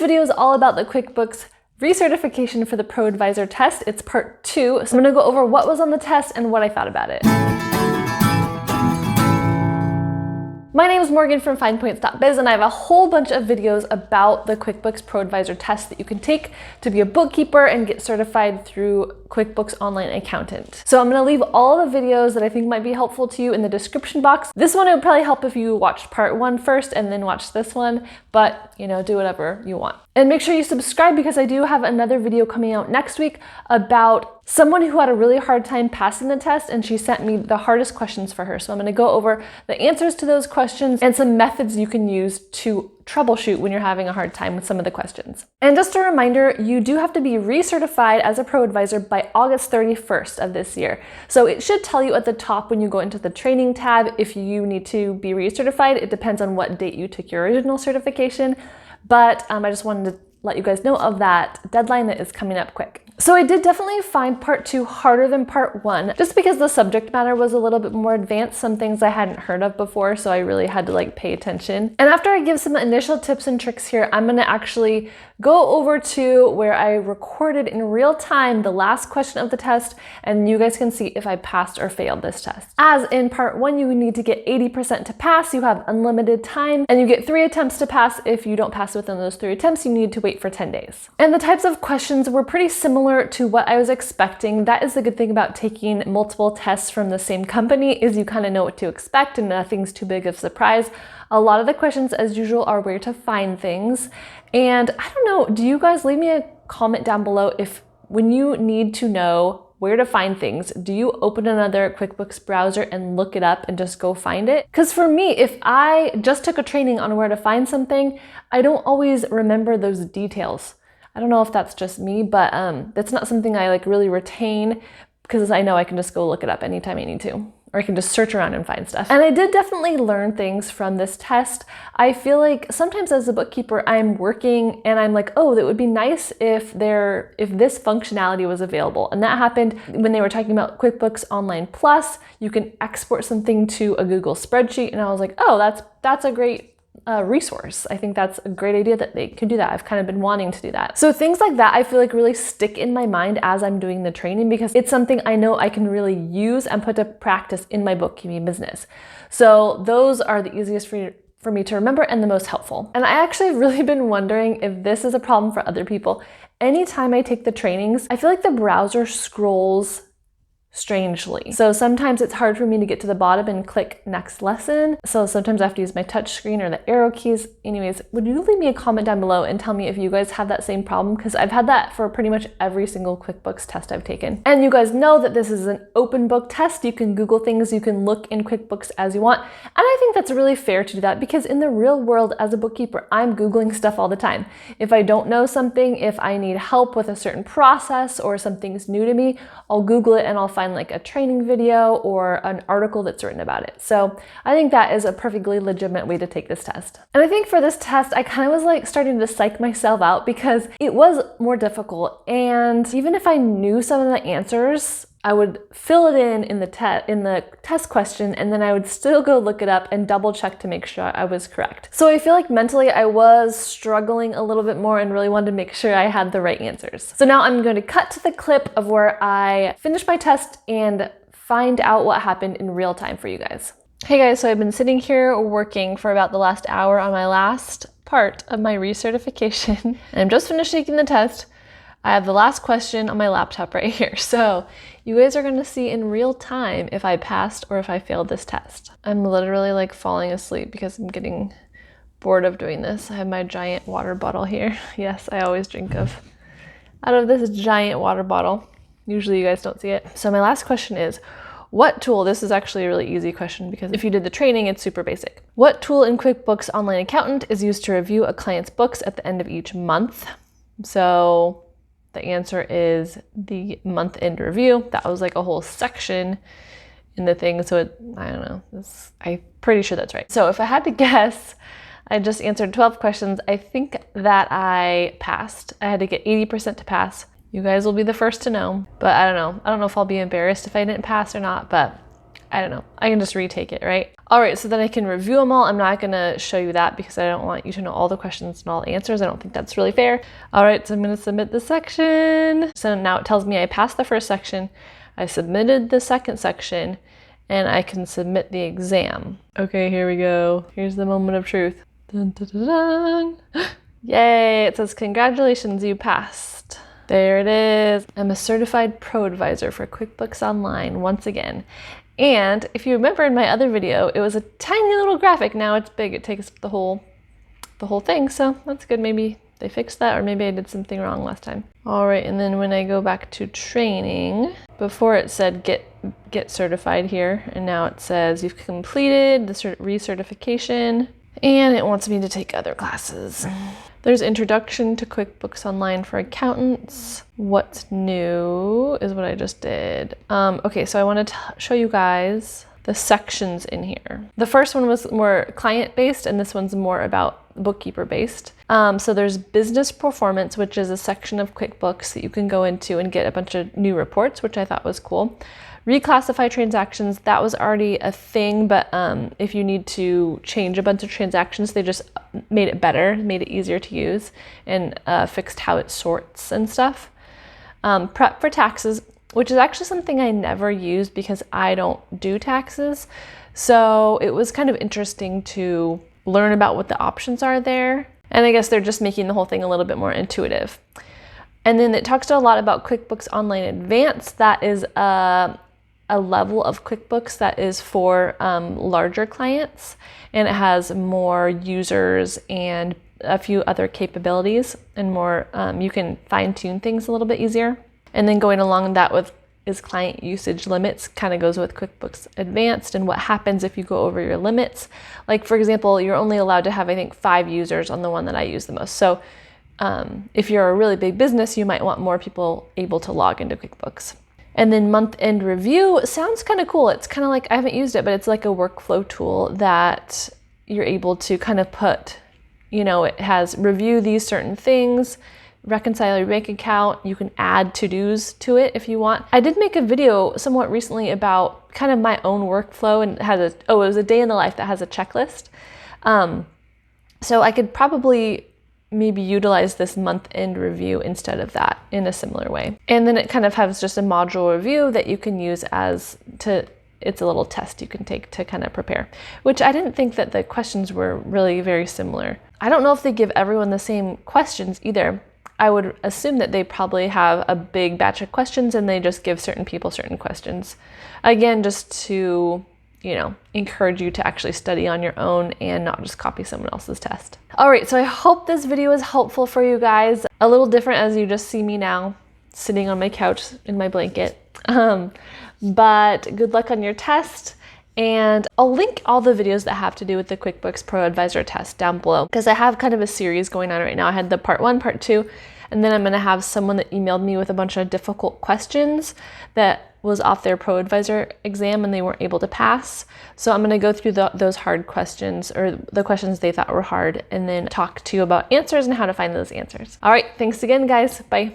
video is all about the QuickBooks Re-certification for the ProAdvisor test. It's part 2, so I'm gonna go over what was on the test and what I thought about it. My name is Morgan from FinePoints.biz, and I have a whole bunch of videos about the QuickBooks ProAdvisor test that you can take to be a bookkeeper and get certified through QuickBooks Online Accountant. So I'm gonna leave all the videos that I think might be helpful to you in the description box. This one, it would probably help if you watched part 1 first and then watched this one, but you know, do whatever you want. And make sure you subscribe because I do have another video coming out next week about someone who had a really hard time passing the test, and she sent me the hardest questions for her. So I'm gonna go over the answers to those questions and some methods you can use to troubleshoot when you're having a hard time with some of the questions. And just a reminder, you do have to be recertified as a ProAdvisor by August 31st of this year. So it should tell you at the top when you go into the training tab if you need to be recertified. It depends on what date you took your original certification. But I just wanted to let you guys know of that deadline that is coming up quick. So I did definitely find part 2 harder than part 1, just because the subject matter was a little bit more advanced, some things I hadn't heard of before, so I really had to pay attention. And after I give some initial tips and tricks here, I'm gonna actually go over to where I recorded in real time the last question of the test, and you guys can see if I passed or failed this test. As in part 1, you need to get 80% to pass, you have unlimited time, and you get 3 attempts to pass. If you don't pass within those 3 attempts, you need to wait for 10 days. And the types of questions were pretty similar to what I was expecting. That is the good thing about taking multiple tests from the same company, is you kind of know what to expect and nothing's too big of a surprise. A lot of the questions, as usual, are where to find things. And I don't know, do you guys leave me a comment down below if when you need to know where to find things, do you open another QuickBooks browser and look it up and just go find it? Because for me, if I just took a training on where to find something, I don't always remember those details. I don't know if that's just me, but that's not something I really retain, because I know I can just go look it up anytime I need to, or I can just search around and find stuff. And I did definitely learn things from this test. I feel like sometimes as a bookkeeper, I'm working and I'm like, oh, that would be nice if this functionality was available. And that happened when they were talking about QuickBooks Online Plus. You can export something to a Google spreadsheet, and I was like, oh, that's a great resource. I think that's a great idea that they could do that. I've kind of been wanting to do that. So things like that I feel like really stick in my mind as I'm doing the training, because it's something I know I can really use and put to practice in my bookkeeping business. So those are the easiest for me to remember and the most helpful. And I actually have really been wondering if this is a problem for other people. Anytime I take the trainings, I feel like the browser scrolls strangely. So sometimes it's hard for me to get to the bottom and click next lesson. So sometimes I have to use my touch screen or the arrow keys. Anyways, would you leave me a comment down below and tell me if you guys have that same problem? Because I've had that for pretty much every single QuickBooks test I've taken. And you guys know that this is an open book test. You can Google things, you can look in QuickBooks as you want. And I think that's really fair to do that, because in the real world as a bookkeeper, I'm Googling stuff all the time. If I don't know something, if I need help with a certain process or something's new to me, I'll Google it and I'll find a training video or an article that's written about it. So I think that is a perfectly legitimate way to take this test. And I think for this test, I kind of was starting to psych myself out because it was more difficult. And even if I knew some of the answers, I would fill it in the test question, and then I would still go look it up and double check to make sure I was correct. So I feel like mentally I was struggling a little bit more and really wanted to make sure I had the right answers. So now I'm going to cut to the clip of where I finished my test and find out what happened in real time for you guys. Hey guys, so I've been sitting here working for about the last hour on my last part of my recertification, and I'm just finished taking the test. I have the last question on my laptop right here. So you guys are gonna see in real time if I passed or if I failed this test. I'm literally falling asleep because I'm getting bored of doing this. I have my giant water bottle here. Yes, I always drink out of this giant water bottle. Usually you guys don't see it. So my last question is, what tool, this is actually a really easy question because if you did the training, it's super basic. What tool in QuickBooks Online Accountant is used to review a client's books at the end of each month? So the answer is the month-end review. That was a whole section in the thing. So I don't know, I'm pretty sure that's right. So if I had to guess, I just answered 12 questions. I think that I passed. I had to get 80% to pass. You guys will be the first to know, but I don't know. I don't know if I'll be embarrassed if I didn't pass or not, but I don't know, I can just retake it, right? All right, so then I can review them all. I'm not gonna show you that because I don't want you to know all the questions and all the answers. I don't think that's really fair. All right, so I'm gonna submit the section. So now it tells me I passed the first section, I submitted the second section, and I can submit the exam. Okay, here we go. Here's the moment of truth. Dun, dun, dun, dun. Yay, it says, congratulations, you passed. There it is. I'm a certified ProAdvisor for QuickBooks Online once again. And if you remember in my other video, it was a tiny little graphic. Now it's big, it takes the whole thing. So that's good. Maybe they fixed that, or maybe I did something wrong last time. All right, and then when I go back to training, before it said get certified here, and now it says you've completed the re-certification, and it wants me to take other classes. There's Introduction to QuickBooks Online for Accountants. What's new is what I just did. Okay, so I want to show you guys the sections in here. The first one was more client-based, and this one's more about bookkeeper-based. So there's Business Performance, which is a section of QuickBooks that you can go into and get a bunch of new reports, which I thought was cool. Reclassify transactions, that was already a thing, but if you need to change a bunch of transactions, they just made it better, made it easier to use, and fixed how it sorts and stuff. Prep for taxes, which is actually something I never used because I don't do taxes. So it was kind of interesting to learn about what the options are there. And I guess they're just making the whole thing a little bit more intuitive. And then it talks a lot about QuickBooks Online Advanced. That is a level of QuickBooks that is for larger clients, and it has more users and a few other capabilities, and more you can fine-tune things a little bit easier. And then going along that with is client usage limits, kind of goes with QuickBooks Advanced, and what happens if you go over your limits. Like for example, you're only allowed to have, I think, 5 users on the one that I use the most. So if you're a really big business, you might want more people able to log into QuickBooks. And then month-end review sounds kind of cool. It's kind of like, I haven't used it, but it's like a workflow tool that you're able to kind of put, you know, it has review these certain things, reconcile your bank account. You can add to-dos to it if you want. I did make a video somewhat recently about kind of my own workflow, and it has it was a day in the life that has a checklist. So I could probably maybe utilize this month-end review instead of that in a similar way. And then it kind of has just a module review that you can use it's a little test you can take to kind of prepare, which I didn't think that the questions were really very similar. I don't know if they give everyone the same questions either. I would assume that they probably have a big batch of questions and they just give certain people certain questions. Again, just to, you know, encourage you to actually study on your own and not just copy someone else's test. All right, so I hope this video is helpful for you guys. A little different as you just see me now, sitting on my couch in my blanket. But good luck on your test. And I'll link all the videos that have to do with the QuickBooks ProAdvisor test down below, because I have kind of a series going on right now. I had the part 1, part 2, and then I'm going to have someone that emailed me with a bunch of difficult questions that was off their ProAdvisor exam and they weren't able to pass. So I'm going to go through those hard questions, or the questions they thought were hard, and then talk to you about answers and how to find those answers. All right, thanks again, guys. Bye.